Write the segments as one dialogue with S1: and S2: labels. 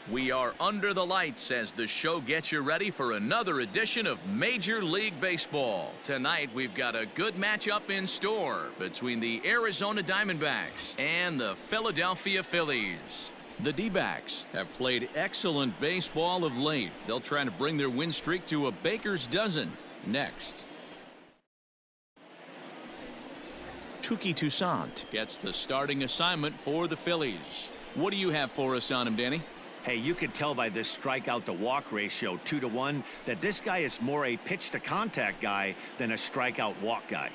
S1: We are under the lights as the show gets you ready for another edition of Major League Baseball. Tonight, we've got a good matchup in store between the Arizona Diamondbacks and the Philadelphia Phillies. The D-backs have played excellent baseball of late. They'll try to bring their win streak to a baker's dozen next. Touki Toussaint gets the starting assignment for the Phillies. What do you have for us on him, Danny?
S2: Hey, you can tell by this strikeout to walk ratio 2-to-1 that this guy is more a pitch to contact guy than a strikeout walk guy.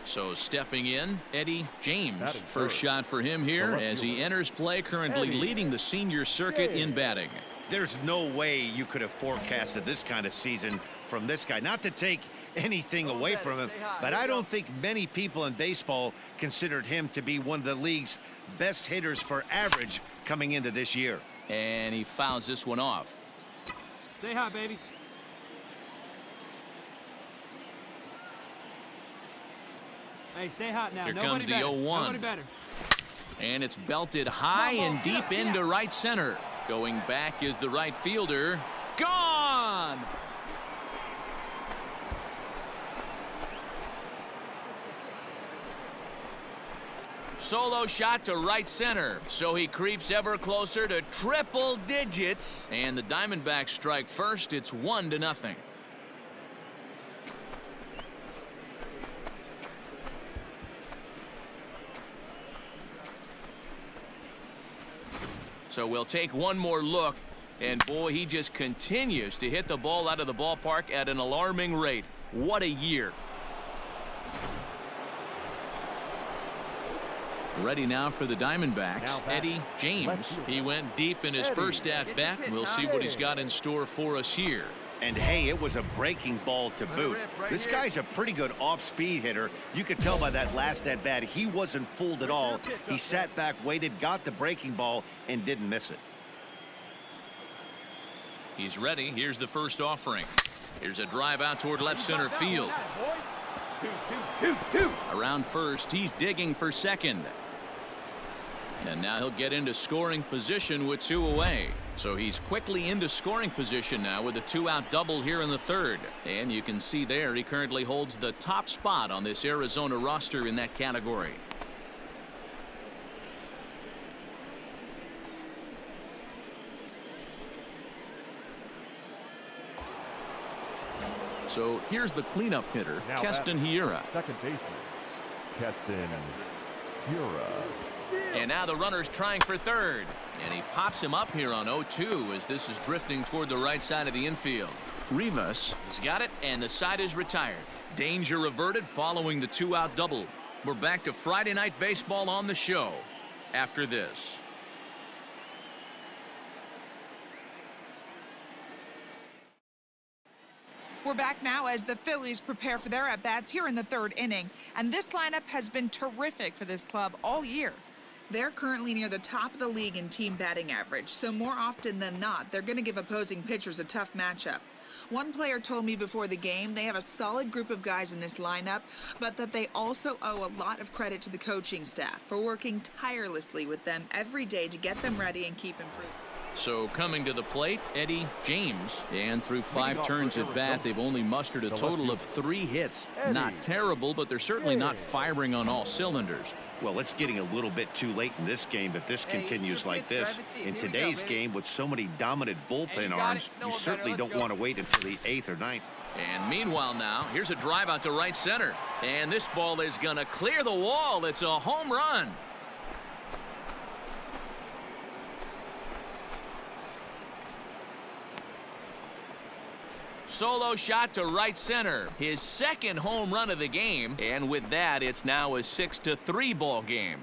S1: So stepping in, Eddie James. First shot for him here as he enters play, currently leading the senior circuit in batting.
S2: There's no way you could have forecasted this kind of season from this guy. Not to take anything away from him, but I don't think many people in baseball considered him to be one of the league's best hitters for average coming into this year.
S1: And he fouls this one off.
S3: Stay hot, baby. Hey, stay hot now.
S1: Here
S3: Nobody
S1: comes the
S3: better.
S1: 0-1.
S3: Nobody better.
S1: And it's belted high and deep into right center. Going back is the right fielder. Gone! Solo shot to right center. So he creeps ever closer to triple digits. And the Diamondbacks strike first. It's 1-0. So we'll take one more look. And boy, he just continues to hit the ball out of the ballpark at an alarming rate. What a year. Ready now for the Diamondbacks, Eddie James. He went deep in his first at-bat. We'll see what he's got in store for us here.
S2: And hey, it was a breaking ball to boot. This guy's a pretty good off-speed hitter. You could tell by that last at-bat he wasn't fooled at all. He sat back, waited, got the breaking ball, and didn't miss it.
S1: He's ready. Here's the first offering. Here's a drive out toward left center field. Around first, he's digging for second. And now he'll get into scoring position with 2 away. So he's quickly into scoring position now with a 2-out double here in the third. And you can see there he currently holds the top spot on this Arizona roster in that category. So here's the cleanup hitter, Keston Hiura.
S4: Second baseman, Keston Hiura.
S1: And now the runner's trying for third. And he pops him up here on 0-2 as this is drifting toward the right side of the infield. Rivas has got it, and the side is retired. Danger averted following the 2-out double. We're back to Friday Night Baseball on the show after this.
S5: We're back now as the Phillies prepare for their at-bats here in the third inning. And this lineup has been terrific for this club all year. They're currently near the top of the league in team batting average, so more often than not, they're going to give opposing pitchers a tough matchup. One player told me before the game they have a solid group of guys in this lineup, but that they also owe a lot of credit to the coaching staff for working tirelessly with them every day to get them ready and keep improving.
S1: So coming to the plate, Eddie James. And through 5 turns at bat, they've only mustered a total of 3 hits. Not terrible, but they're certainly not firing on all cylinders.
S2: Well, it's getting a little bit too late in this game if this continues like this. In today's game, with so many dominant bullpen arms, you certainly don't want to wait until the 8th or 9th.
S1: And meanwhile now, here's a drive out to right center. And this ball is going to clear the wall. It's a home run. Solo shot to right center. His second home run of the game. And with that, it's now a 6-3 ball game.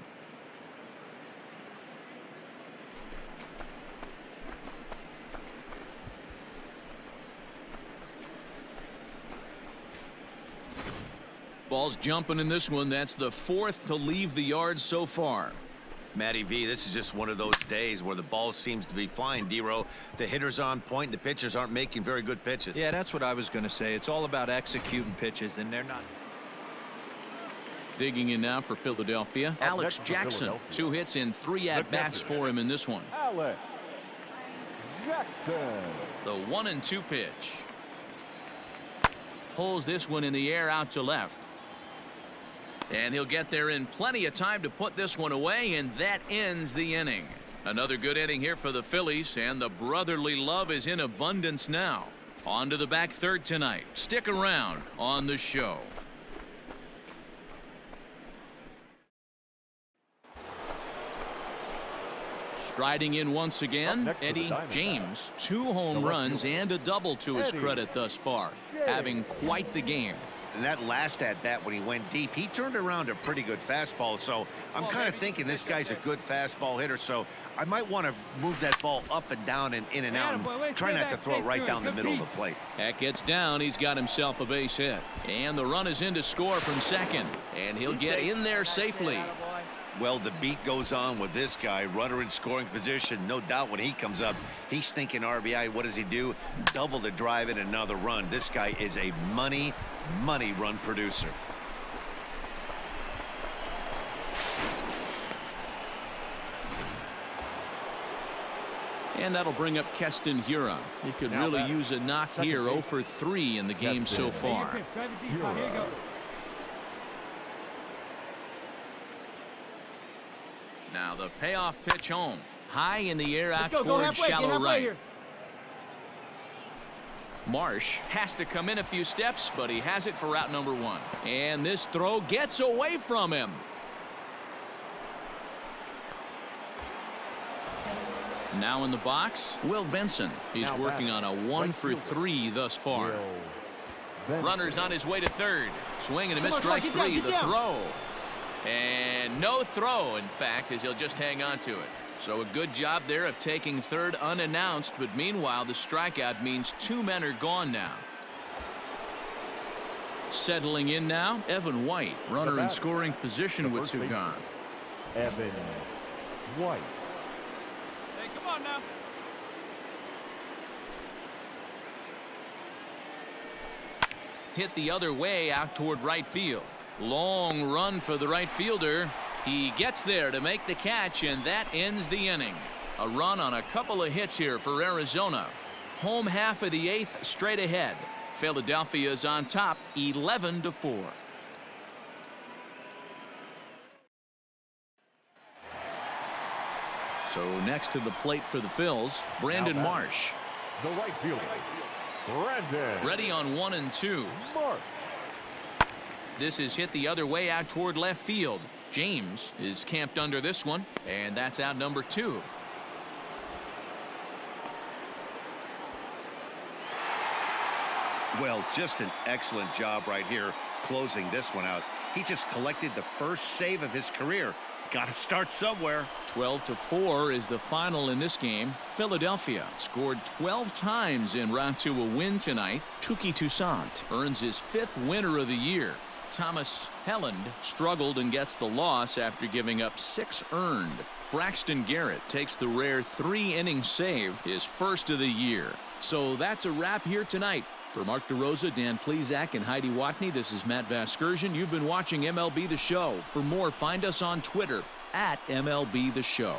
S1: Ball's jumping in this one. That's the 4th to leave the yard so far.
S2: Matty V, this is just one of those days where the ball seems to be flying, D-Row. The hitter's on point, the pitchers aren't making very good pitches.
S6: Yeah, that's what I was going to say. It's all about executing pitches, and they're not.
S1: Digging in now for Philadelphia, Alex Jackson. 2 hits in 3 at-bats for him in this one.
S4: Alex Jackson.
S1: The 1-2 pitch. Pulls this one in the air out to left. And he'll get there in plenty of time to put this one away, and that ends the inning. Another good inning here for the Phillies, and the brotherly love is in abundance now. On to the back third tonight. Stick around on the show. Striding in once again, Eddie James. 2 home runs and a double to his credit thus far. Having quite the game.
S2: And that last at-bat when he went deep, he turned around a pretty good fastball. So I'm kind of thinking this guy's a good fastball hitter. So I might want to move that ball up and down and in and out and try not to throw it right down the middle of the plate.
S1: That gets down. He's got himself a base hit. And the run is in to score from second. And he'll get in there safely.
S2: Well, the beat goes on with this guy. Runner in scoring position. No doubt when he comes up, he's thinking RBI. What does he do? Double the drive in another run. This guy is a money run producer.
S1: And that'll bring up Keston Hiura. He could really use a knock here. 0 for 3 in the game so far.
S3: Drive it deep. Here you go.
S1: Now the payoff pitch home. High in the air out toward
S3: halfway,
S1: shallow right.
S3: Here.
S1: Marsh has to come in a few steps, but he has it for route number 1. And this throw gets away from him. Now in the box, Will Benson. He's working on a 1 for 3 thus far. Runner's on his way to third. Swing and a miss, strike 3. The throw. And no throw, in fact, as he'll just hang on to it. So a good job there of taking third unannounced, but meanwhile the strikeout means 2 men are gone now. Settling in now, Evan White, runner in scoring position with 2 gone.
S4: Evan White.
S3: Hey, come on now.
S1: Hit the other way out toward right field. Long run for the right fielder. He gets there to make the catch, and that ends the inning. A run on a couple of hits here for Arizona. Home half of the 8th straight ahead. Philadelphia is on top 11-4. So next to the plate for the Phils, Brandon Marsh.
S4: The right fielder, Brandon.
S1: Ready on 1 and 2.
S4: Marsh.
S1: This is hit the other way out toward left field. James is camped under this one, and that's out number 2.
S2: Well, just an excellent job right here closing this one out. He just collected the first save of his career. Got to start somewhere.
S1: 12-4 is the final in this game. Philadelphia scored 12 times en route to a win tonight. Touki Toussaint earns his 5th winner of the year. Thomas Helland struggled and gets the loss after giving up 6 earned. Braxton Garrett takes the rare 3-inning save, his first of the year. So that's a wrap here tonight. For Mark DeRosa, Dan Plesac, and Heidi Watney, this is Matt Vasgersian. You've been watching MLB The Show. For more, find us on Twitter at MLB The Show.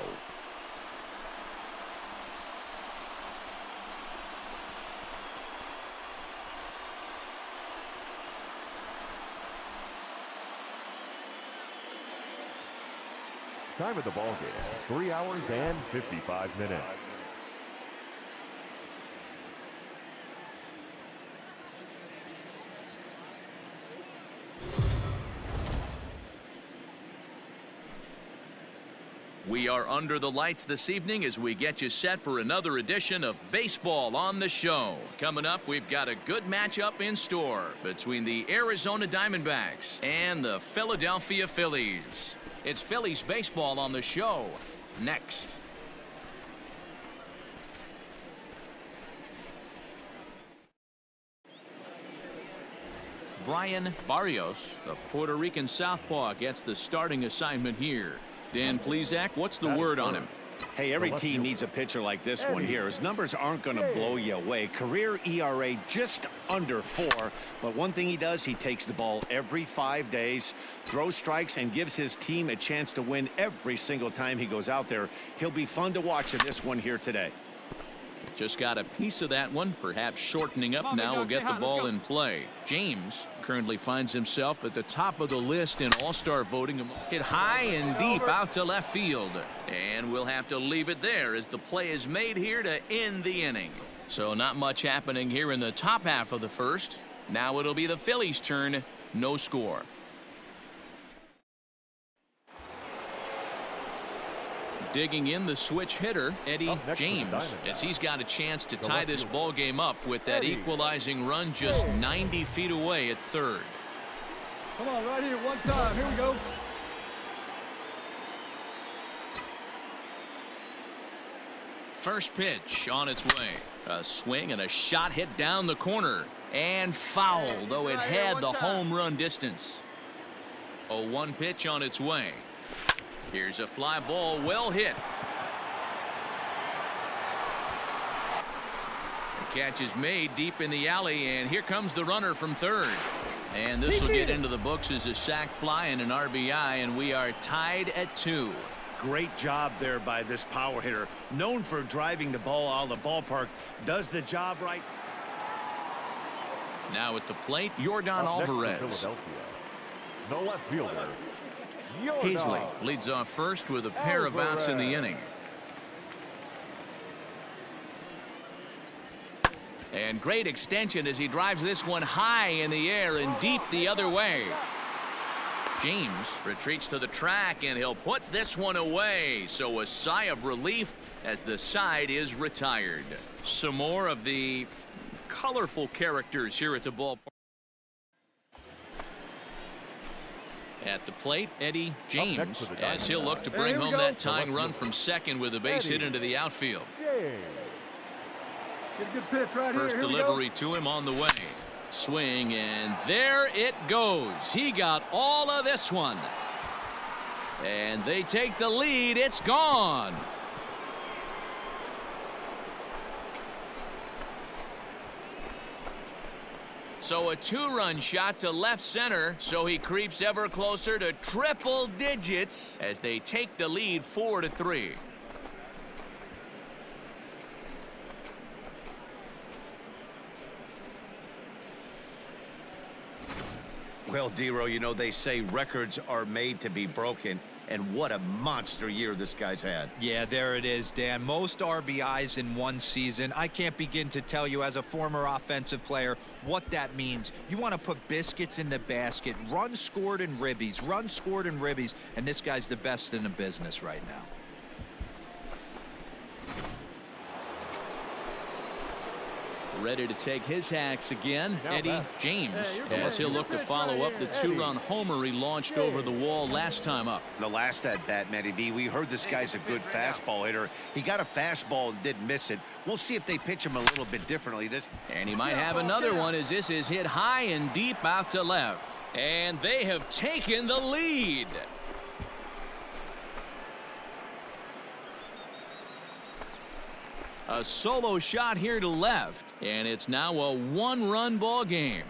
S4: Time of the ball game, 3 hours and 55 minutes.
S1: We are under the lights this evening as we get you set for another edition of Baseball on the Show. Coming up, we've got a good matchup in store between the Arizona Diamondbacks and the Philadelphia Phillies. It's Phillies baseball on the show next. Brian Barrios, the Puerto Rican southpaw, gets the starting assignment here. Dan Plesac, what's the word on him?
S2: Hey, every team needs a pitcher like this one here. His numbers aren't going to blow you away. Career ERA just under 4. But one thing he does, he takes the ball every 5 days, throws strikes, and gives his team a chance to win every single time he goes out there. He'll be fun to watch in this one here today.
S1: Just got a piece of that one, perhaps shortening up now will get the ball in play. James currently finds himself at the top of the list in all-star voting. Hit high and deep out to left field. And we'll have to leave it there as the play is made here to end the inning. So not much happening here in the top half of the first. Now it'll be the Phillies' turn. No score. Digging in the switch hitter, Eddie James, as he's got a chance to tie this ball game up with that equalizing run just 90 feet away at third.
S3: Come on, right here, one time. Here we go.
S1: First pitch on its way. A swing and a shot hit down the corner. And foul, though it had the home run distance. A 1 pitch on its way. Here's a fly ball, well hit. The catch is made deep in the alley, and here comes the runner from third. And this will get into the books as a sac fly and an RBI, and we are tied at 2.
S2: Great job there by this power hitter. Known for driving the ball out of the ballpark. Does the job right.
S1: Now at the plate, Yordan Alvarez.
S4: The left fielder,
S1: Hazley leads off first with a pair of outs in the inning. And great extension as he drives this one high in the air and deep the other way. James retreats to the track, and he'll put this one away. So a sigh of relief as the side is retired. Some more of the colorful characters here at the ballpark. At the plate, Eddie James, as he'll look to bring home that tying run from second with a base hit into the outfield.
S3: Get a good pitch right here.
S1: First delivery to him on the way. Swing, and there it goes. He got all of this one. And they take the lead. It's gone. So a 2-run shot to left center, so he creeps ever closer to triple digits as they take the lead 4-3.
S2: Well, Dero, you know, they say records are made to be broken. And what a monster year this guy's had.
S6: Yeah, there it is, Dan. Most RBIs in one season. I can't begin to tell you as a former offensive player what that means. You want to put biscuits in the basket. Runs scored in ribbies. Runs scored in ribbies. And this guy's the best in the business right now.
S1: Ready to take his hacks again, Eddie James, as he'll look to follow up the 2-run homer he launched over the wall last time up.
S2: The last at bat, Matty V, we heard this guy's a good fastball hitter. He got a fastball and didn't miss it. We'll see if they pitch him a little bit differently.
S1: And he might have another one as this is hit high and deep out to left. And they have taken the lead. A solo shot here to left, and it's now a 1-run ball game.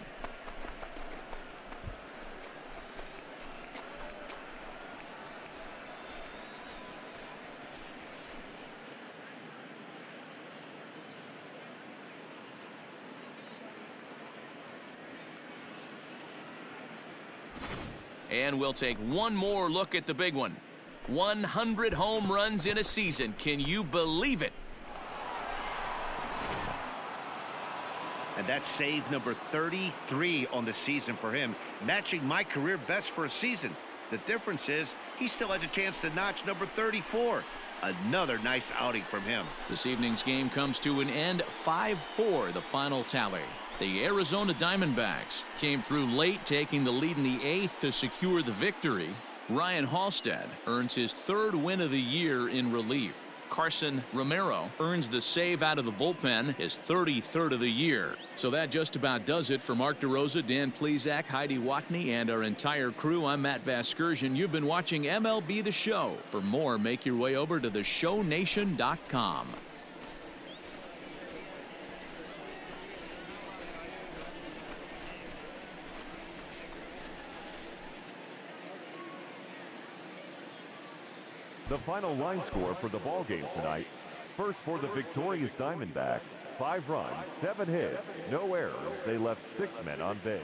S1: And we'll take one more look at the big one. 100 home runs in a season. Can you believe it?
S2: And that's save number 33 on the season for him, matching my career best for a season. The difference is he still has a chance to notch number 34. Another nice outing from him.
S1: This evening's game comes to an end, 5-4, the final tally. The Arizona Diamondbacks came through late, taking the lead in the 8th to secure the victory. Ryan Halstead earns his 3rd win of the year in relief. Carson Romero earns the save out of the bullpen, his 33rd of the year. So that just about does it for Mark DeRosa, Dan Plesac, Heidi Watney, and our entire crew. I'm Matt Vasgersian. You've been watching MLB The Show. For more, make your way over to theshownation.com.
S4: The final line score for the ball game tonight. First for the victorious Diamondbacks, 5 runs, 7 hits, no errors. They left 6 men on base.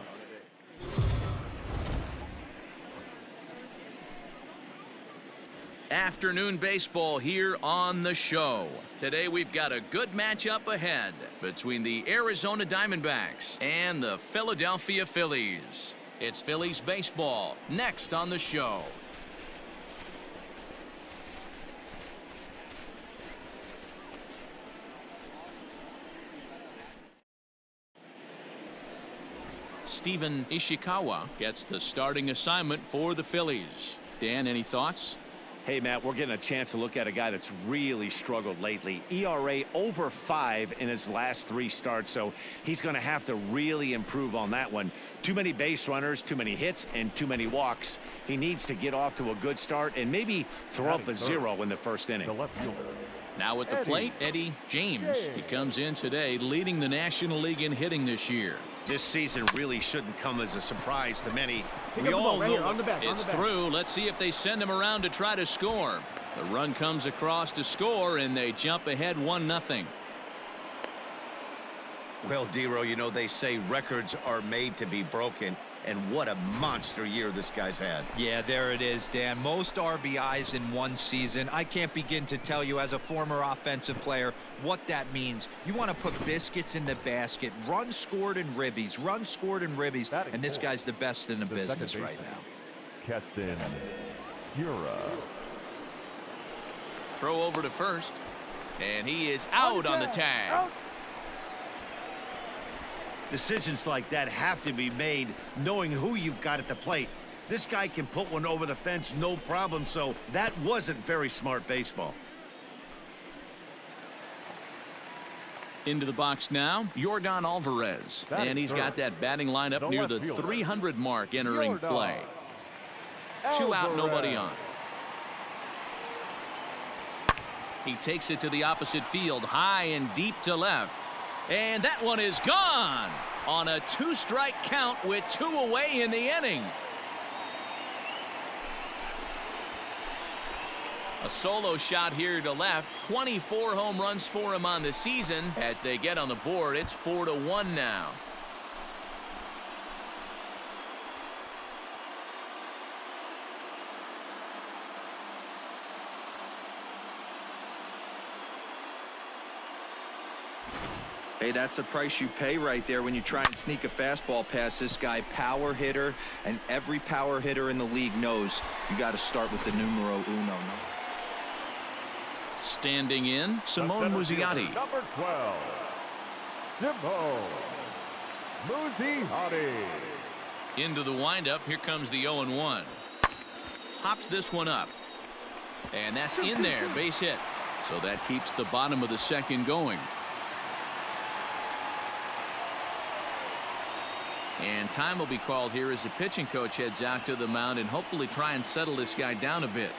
S1: Afternoon baseball here on the show. Today we've got a good matchup ahead between the Arizona Diamondbacks and the Philadelphia Phillies. It's Phillies baseball next on the show. Steven Ishikawa gets the starting assignment for the Phillies. Dan, any thoughts?
S2: Hey, Matt, we're getting a chance to look at a guy that's really struggled lately. ERA over 5 in his last 3 starts, so he's going to have to really improve on that one. Too many base runners, too many hits, and too many walks. He needs to get off to a good start and maybe throw up a 0 in the first inning.
S4: The left fielder.
S1: Now at the plate, Eddie James. He comes in today leading the National League in hitting this year.
S2: This season really shouldn't come as a surprise to many. We all know
S1: It's through. Let's see if they send him around to try to score. The run comes across to score, and they jump ahead 1-0.
S2: Well, Dero, you know, they say records are made to be broken, and what a monster year this guy's had.
S6: Yeah, there it is, Dan. Most RBIs in one season. I can't begin to tell you as a former offensive player what that means. You want to put biscuits in the basket. Runs scored in ribbies. Runs scored in ribbies. And this guy's the best in the business right now.
S4: Keston Hiura.
S1: Throw over to first, and he is out on the tag.
S2: Decisions like that have to be made knowing who you've got at the plate. This guy can put one over the fence no problem, so that wasn't very smart baseball.
S1: Into the box now, Yordan Alvarez. And he's got that batting lineup near the 300 mark entering play. 2 out, nobody on. He takes it to the opposite field, high and deep to left. And that one is gone on a 2-strike count with 2 away in the inning. A solo shot here to left. 24 home runs for him on the season. As they get on the board, it's 4-1 now.
S6: Hey, that's the price you pay right there when you try and sneak a fastball past this guy. Power hitter, and every power hitter in the league knows you got to start with the numero uno.
S1: Standing in, Simone Muzziotti.
S4: Number 12, Simone Muzziotti.
S1: Into the windup, here comes the 0-1. Hops this one up. And that's in there, base hit. So that keeps the bottom of the second going. And time will be called here as the pitching coach heads out to the mound and hopefully try and settle this guy down a bit.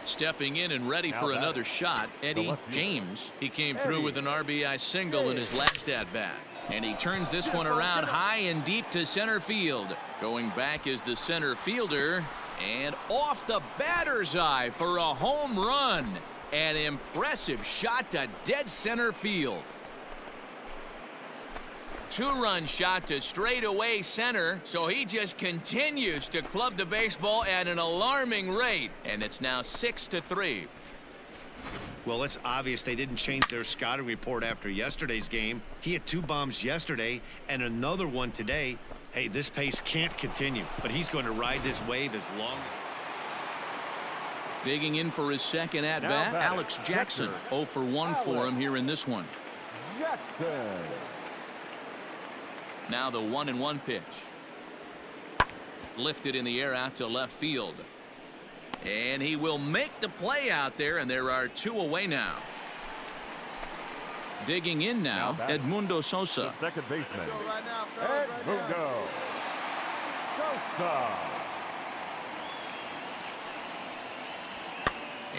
S1: Stepping in and ready for another shot, Eddie James. He came through with an RBI single in his last at-bat. And he turns this one around high and deep to center field. Going back is the center fielder. And off the batter's eye for a home run. An impressive shot to dead center field. 2-run shot to straightaway center, so he just continues to club the baseball at an alarming rate, and it's now 6-3.
S2: Well, it's obvious they didn't change their scouting report after yesterday's game. He had 2 bombs yesterday and another one today. Hey, this pace can't continue, but he's going to ride this wave as long.
S1: Digging in for his second at-bat, Alex Jackson. 0 for 1 for him here in this one.
S4: Jackson.
S1: Now the 1-1 pitch. Lifted in the air out to left field. And he will make the play out there, and there are 2 away now. Digging in now, Edmundo Sosa.
S4: The second baseman, Edmundo Sosa.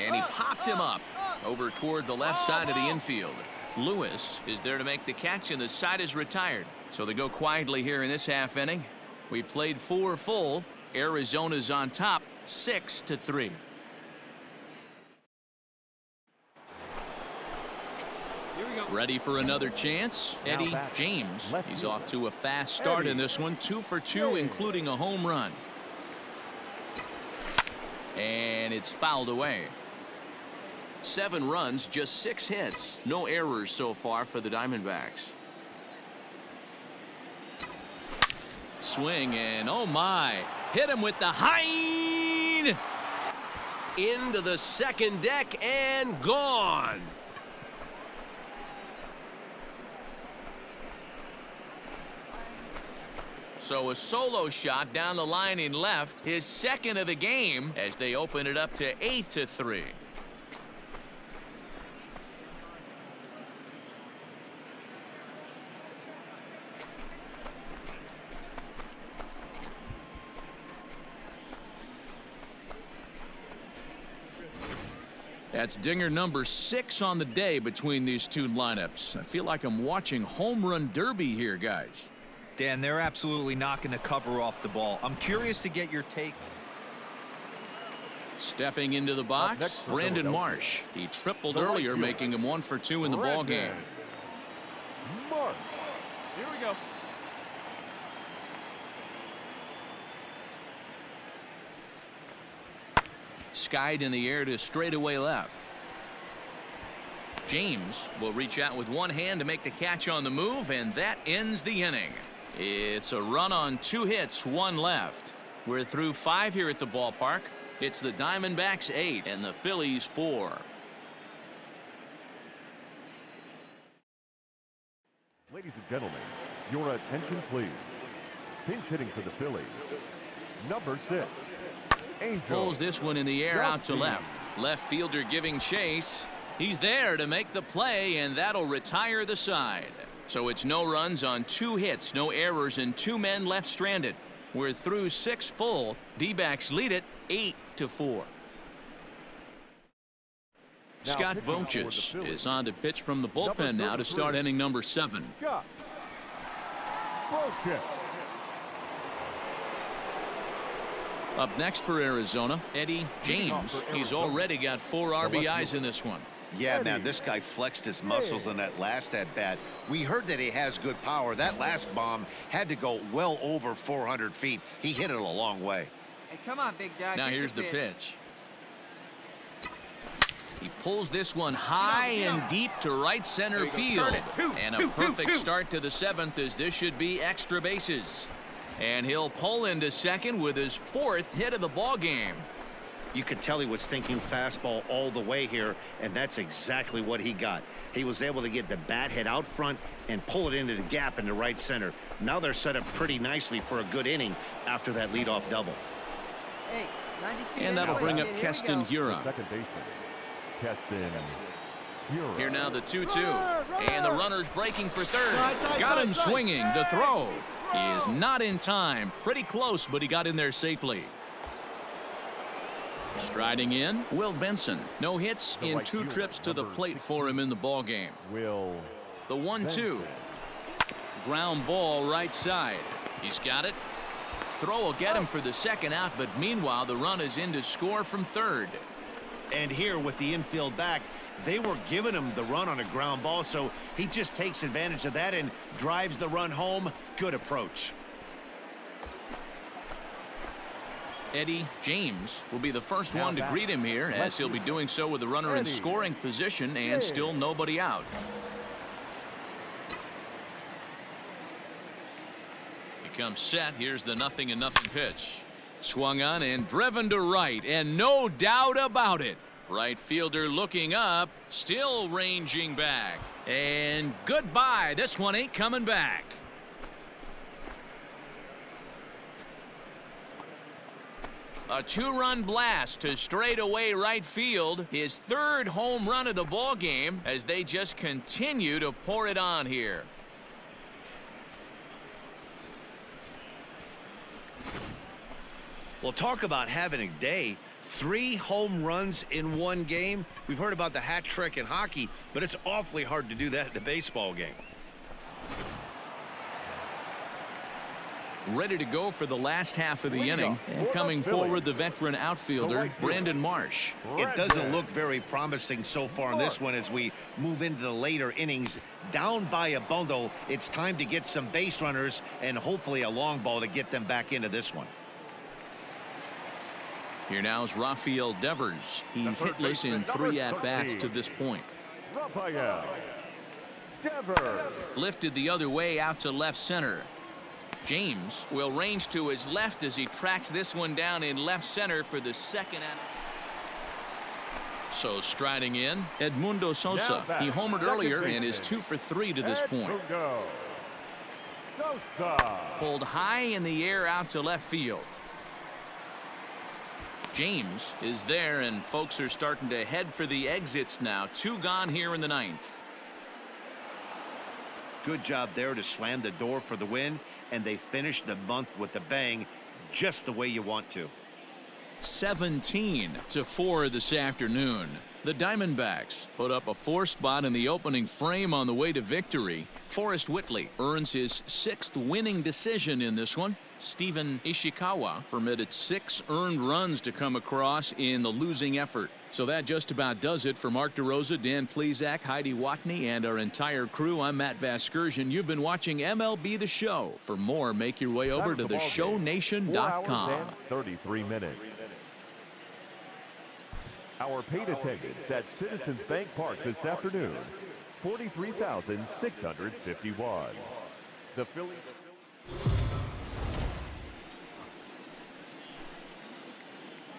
S1: And he popped him up over toward the left side of the infield. Lewis is there to make the catch, and the side is retired. So they go quietly here in this half inning. We played 4 full. Arizona's on top, 6-3. Ready for another chance. Eddie James. He's off to a fast start in this one. 2 for 2, including a home run. And it's fouled away. 7 runs, just 6 hits. No errors so far for the Diamondbacks. Swing, and oh my, hit him with the hind into the second deck and gone. So a solo shot down the line in left, his second of the game, as they open it up to 8-3. That's dinger number 6 on the day between these 2 lineups. I feel like I'm watching home run derby here, guys.
S6: Dan, they're absolutely not going to cover off the ball. I'm curious to get your take.
S1: Stepping into the box, Brandon Marsh. He tripled earlier, making him 1 for 2 in the ball game.
S4: Marsh.
S7: Here we go.
S1: Skied in the air to straightaway left. James will reach out with one hand to make the catch on the move, and that ends the inning. It's a run on 2 hits, 1 left. We're through 5 here at the ballpark. It's the Diamondbacks 8 and the Phillies 4.
S4: Ladies and gentlemen, your attention please. Pinch hitting for the Phillies, number 6. Angel.
S1: Pulls this one in the air out to left. Left fielder giving chase. He's there to make the play, and that'll retire the side. So it's no runs on 2 hits, no errors, and 2 men left stranded. We're through 6 full. D-backs lead it 8-4. Scott Voches is on to pitch from the bullpen now to start inning number 7.
S4: Scott Voches.
S1: Up next for Arizona, Eddie James. He's already got 4 RBIs in this one.
S2: Yeah, man, this guy flexed his muscles in that last at-bat. We heard that he has good power. That last bomb had to go well over 400 feet. He hit it a long way.
S7: Hey, come on, big guy.
S1: Now here's the pitch. He pulls this one high and deep to right center field. And a perfect start to the 7th, as this should be extra bases. And he'll pull into second with his 4th hit of the ball game.
S2: You could tell he was thinking fastball all the way here, and that's exactly what he got. He was able to get the bat head out front and pull it into the gap in the right center. Now they're set up pretty nicely for a good inning after that leadoff double.
S7: Hey,
S1: and that'll bring up Keston Huron.
S4: Second baseman, Keston Huron.
S1: Here now the 2-2. And the runner's breaking for third. Got him swinging. The throw. He is not in time. Pretty close, but he got in there safely. Striding in, Will Benson. No hits in 2 trips to the plate for him in the ball game.
S4: Will
S1: The 1-2. Ground ball right side. He's got it. Throw will get him for the second out, but meanwhile the run is in to score from third.
S2: And here with the infield back, they were giving him the run on a ground ball, so he just takes advantage of that and drives the run home. Good approach.
S1: Eddie James will be the first one to greet him here, as he'll be doing so with the runner in scoring position and still nobody out. He comes set. Here's the 0-0 pitch. Swung on and driven to right, and no doubt about it. Right fielder looking up, still ranging back. And goodbye. This one ain't coming back. A two-run blast to straightaway right field. His third home run of the ball game as they just continue to pour it on here.
S2: Well, talk about having a day. 3 home runs in one game. We've heard about the hat trick in hockey, but it's awfully hard to do that in a baseball game.
S1: Ready to go for the last half of the inning. And coming forward, the veteran outfielder, Brandon Marsh.
S2: It doesn't look very promising so far in this one as we move into the later innings. Down by a bundle, it's time to get some base runners and hopefully a long ball to get them back into this one.
S1: Here now is Rafael Devers. He's hitless in 3 at-bats to this point.
S4: Rafael Devers.
S1: Lifted the other way out to left center. James will range to his left as he tracks this one down in left center for the second out. So striding in, Edmundo Sosa. He homered earlier and is 2 for 3 to this point.
S4: Sosa.
S1: Pulled high in the air out to left field. James is there, and folks are starting to head for the exits now. 2 gone here in the 9th.
S2: Good job there to slam the door for the win, and they finished the month with a bang, just the way you want to.
S1: 17-4 this afternoon. The Diamondbacks put up a 4 spot in the opening frame on the way to victory. Forrest Whitley earns his 6th winning decision in this one. Steven Ishikawa permitted 6 earned runs to come across in the losing effort. So that just about does it for Mark DeRosa, Dan Plesac, Heidi Watney, and our entire crew. I'm Matt Vasgersian. You've been watching MLB The Show. For more, make your way over to theshownation.com.
S4: 33 minutes. Our paid attendance at Citizens Bank Park this afternoon, 43,651. The Phillies.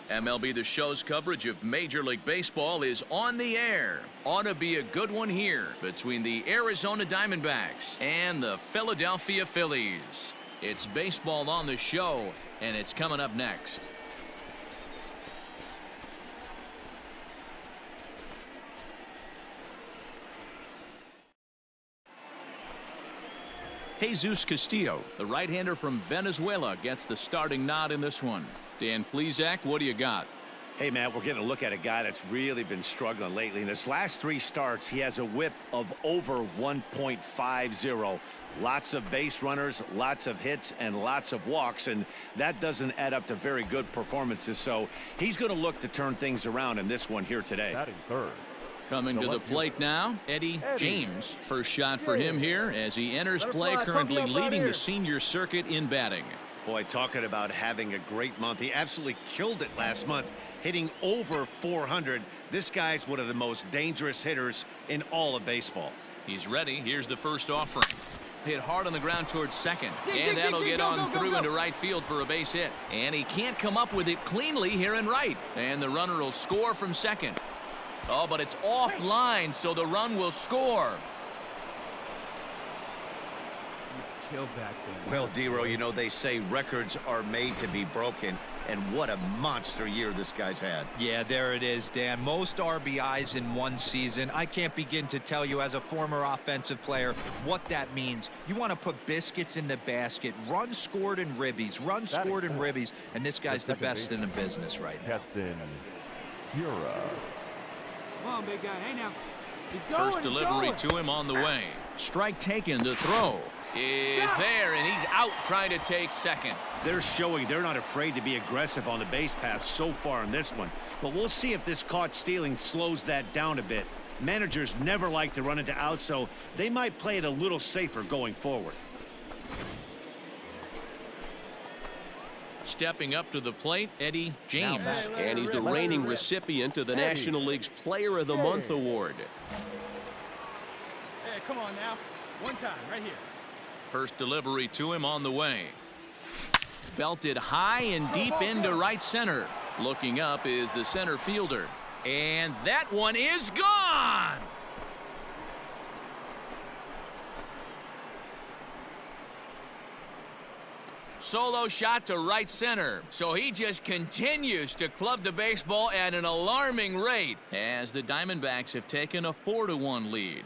S1: MLB The Show's coverage of Major League Baseball is on the air. Ought to be a good one here between the Arizona Diamondbacks and the Philadelphia Phillies. It's baseball on the show, and it's coming up next. Jesus Castillo, the right-hander from Venezuela, gets the starting nod in this one. Dan Plesac, what do you got?
S2: Hey, Matt, we're getting a look at a guy that's really been struggling lately. In his last 3 starts, he has a whip of over 1.50. Lots of base runners, lots of hits, and lots of walks, and that doesn't add up to very good performances. So he's going to look to turn things around in this one here today.
S4: Batting third.
S1: Coming to the plate now, Eddie James. First shot for him here as he enters play, currently leading the senior circuit in batting.
S2: Boy, talking about having a great month. He absolutely killed it last month, hitting over 400. This guy's one of the most dangerous hitters in all of baseball.
S1: He's ready. Here's the first offering. Hit hard on the ground towards second. And that'll get on through into right field for a base hit. And he can't come up with it cleanly here in right. And the runner will score from second. Oh, but it's offline, so the run will score.
S7: Killed that thing.
S2: Well, Dero, you know, they say records are made to be broken, and what a monster year this guy's had.
S6: Yeah, there it is, Dan. Most RBIs in one season. I can't begin to tell you as a former offensive player what that means. You want to put biscuits in the basket, runs scored in ribbies, runs scored in ribbies, and this guy's the best in the business right now.
S4: Keston Hiura.
S7: Come on, big guy. Hey, now. He's going.
S1: First delivery to him on the way. Strike taken. The throw is there, and he's out trying to take second.
S2: They're showing they're not afraid to be aggressive on the base path so far in this one. But we'll see if this caught stealing slows that down a bit. Managers never like to run into outs, so they might play it a little safer going forward.
S1: Stepping up to the plate, Eddie James.
S8: And he's the reigning recipient of the National League's Player of the Month award.
S3: Hey, come on now. One time, right here.
S1: First delivery to him on the way. Belted high and deep into right center. Looking up is the center fielder. And that one is gone! Solo shot to right center. So he just continues to club the baseball at an alarming rate as the Diamondbacks have taken a 4-1 lead.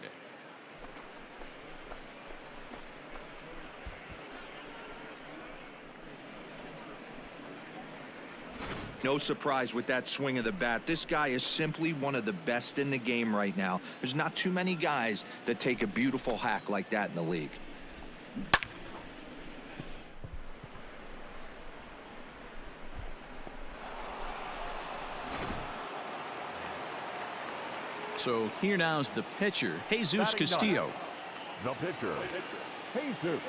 S6: No surprise with that swing of the bat. This guy is simply one of the best in the game right now. There's not too many guys that take a beautiful hack like that in the league.
S1: So here now's the pitcher, Jesus Castillo.
S4: The pitcher, Jesus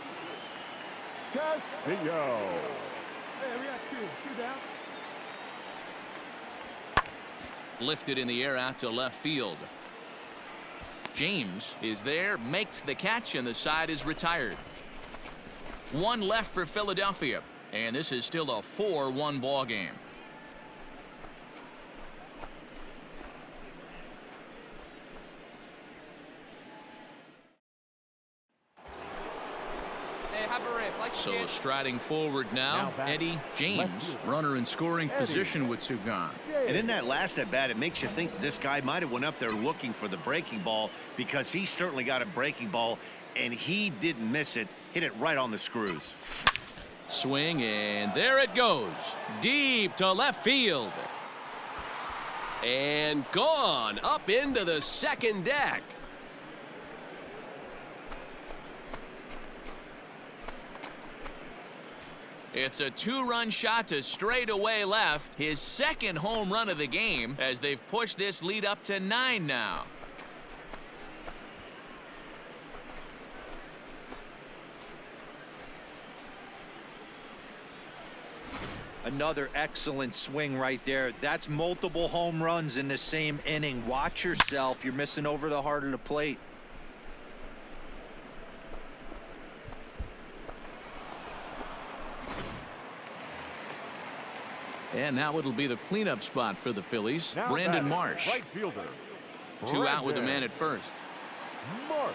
S4: Castillo.
S7: Hey, we got two down.
S1: Lifted in the air out to left field. James is there, makes the catch, and the side is retired. One left for Philadelphia, and this is still a 4-1 ball game. So striding forward now, Eddie James, runner in scoring position with two gone.
S2: And in that last at bat, it makes you think this guy might have went up there looking for the breaking ball, because he certainly got a breaking ball and he didn't miss it. Hit it right on the screws.
S1: Swing, and there it goes, deep to left field.
S8: And gone up into the second deck.
S1: It's a 2-run shot to straightaway left, his second home run of the game, as they've pushed this lead up to 9 now.
S6: Another excellent swing right there. That's multiple home runs in the same inning. Watch yourself. You're missing over the heart of the plate.
S1: And now it'll be the cleanup spot for the Phillies.
S4: Now
S1: Brandon Marsh.
S4: Right fielder.
S1: 2 out with the man at first.
S4: Marsh.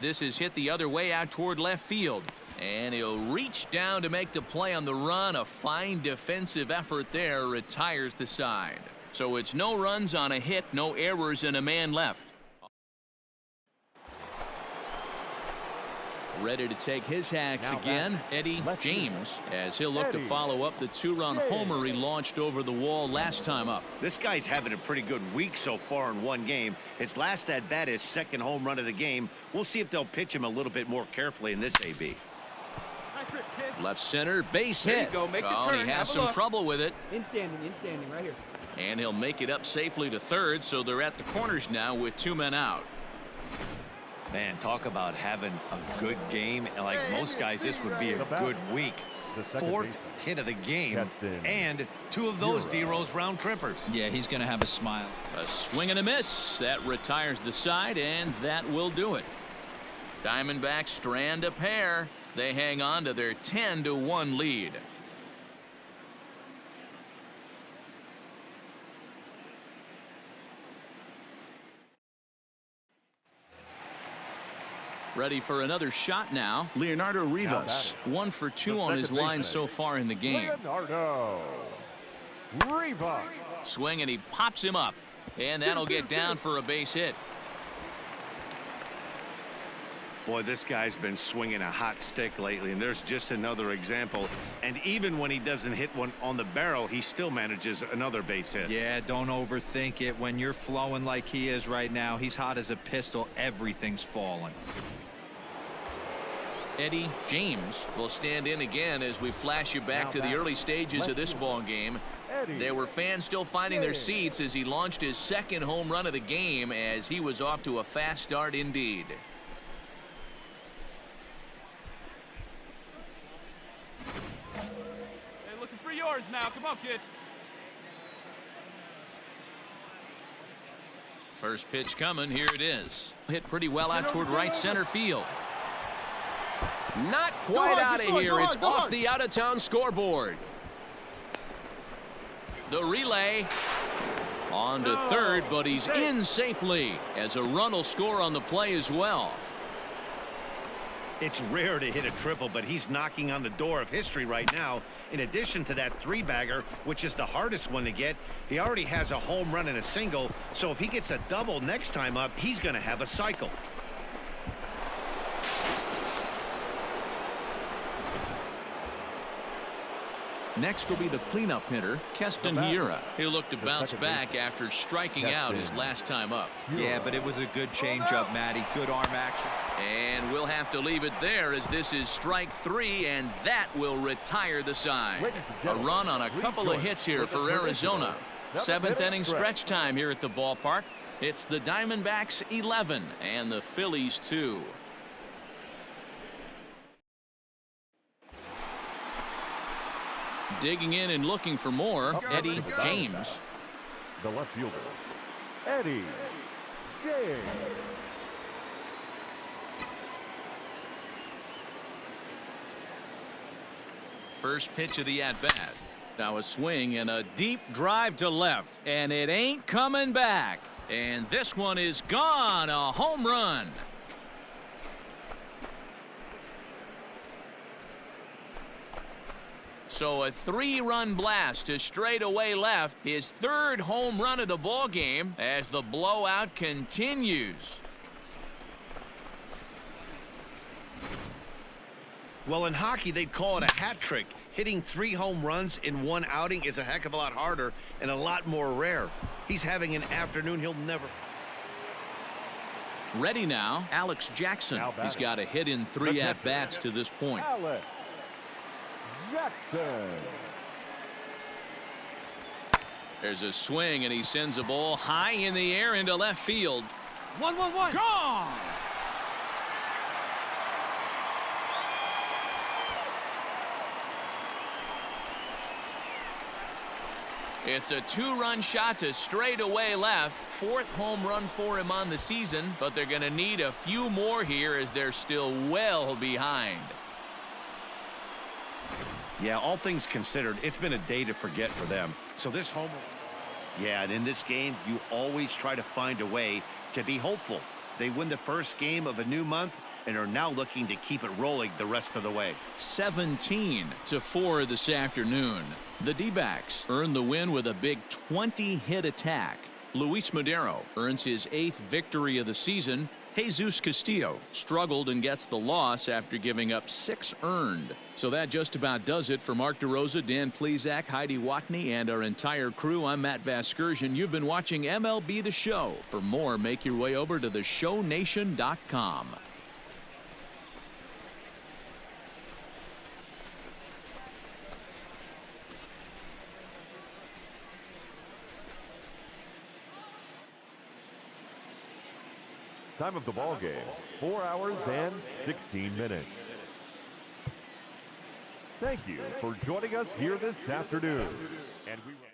S1: This is hit the other way out toward left field. And he'll reach down to make the play on the run. A fine defensive effort there retires the side. So it's no runs on a hit, no errors, and a man left. Ready to take his hacks again, Eddie James, as he'll look to follow up the 2-run homer he launched over the wall last time up.
S2: This guy's having a pretty good week so far in one game. His last at bat, his second home run of the game. We'll see if they'll pitch him a little bit more carefully in this AB.
S1: Left center, base
S7: There
S1: hit.
S7: you go, make the turn.
S1: He has some trouble with it.
S7: In standing right here.
S1: And he'll make it up safely to third, so they're at the corners now with 2 men out.
S2: Man, talk about having a good game. Like most guys, this would be a good week. 4th hit of the game, and 2 of those D-Rose round trippers.
S6: Yeah, he's going to have a smile.
S1: A swing and a miss. That retires the side, and that will do it. Diamondbacks strand a pair. They hang on to their 10-1 lead. Ready for another shot now. Leonardo Rivas, 1 for 2 on his line so far in the game.
S4: Leonardo Rivas.
S1: Swing, and he pops him up, and that'll get down for a base hit.
S2: Boy, this guy's been swinging a hot stick lately, and there's just another example. And even when he doesn't hit one on the barrel, he still manages another base hit.
S6: Yeah, don't overthink it. When you're flowing like he is right now, he's hot as a pistol. Everything's falling.
S1: Eddie James will stand in again as we flash you back to the early stages of this ball game. There were fans still finding their seats as he launched his second home run of the game, as he was off to a fast start indeed.
S7: Hey, looking for yours now. Come on, kid.
S1: First pitch coming. Here it is. Hit pretty well out toward right center field.
S8: Not quite out of here. It's off the out-of-town scoreboard.
S1: The relay. On to third, but he's in safely as a run will score on the play as well.
S2: It's rare to hit a triple, but he's knocking on the door of history right now. In addition to that three-bagger, which is the hardest one to get, he already has a home run and a single, so if he gets a double next time up, he's going to have a cycle.
S1: Next will be the cleanup hitter, Keston Hiura. He'll look to bounce back after striking out his last time up.
S6: Yeah, but it was a good changeup, Matty. Good arm action.
S1: And we'll have to leave it there as this is strike three, and that will retire the side. A run on a couple of hits here for Arizona. Seventh inning stretch time here at the ballpark. It's the Diamondbacks 11 and the Phillies 2. Digging in and looking for more, Eddie James.
S4: The left fielder, Eddie James.
S1: First pitch of the at-bat. Now a swing and a deep drive to left, and it ain't coming back. And this one is gone, a home run. So a three-run blast to straightaway left, his third home run of the ball game as the blowout continues.
S2: Well, in hockey, they'd call it a hat trick. Hitting 3 home runs in one outing is a heck of a lot harder and a lot more rare. He's having an afternoon he'll never.
S1: Ready now, Alex Jackson. He's got a hit in 3 at-bats to this point.
S4: Alex Jackson.
S1: There's a swing, and he sends a ball high in the air into left field.
S7: 1-1-1.
S1: Gone! It's a 2-run shot to straightaway left. 4th home run for him on the season, but they're going to need a few more here as they're still well behind.
S2: Yeah, all things considered, it's been a day to forget for them. So this home. Yeah, and in this game, you always try to find a way to be hopeful. They win the first game of a new month and are now looking to keep it rolling the rest of the way.
S1: 17-4 this afternoon. The D-backs earn the win with a big 20-hit attack. Luis Madero earns his 8th victory of the season. Jesus Castillo struggled and gets the loss after giving up 6 earned. So that just about does it for Mark DeRosa, Dan Plesac, Heidi Watney, and our entire crew. I'm Matt Vasgersian. You've been watching MLB The Show. For more, make your way over to theshownation.com.
S4: Time of the ball game, 4 hours and 16 minutes. Thank you for joining us here this afternoon. And we will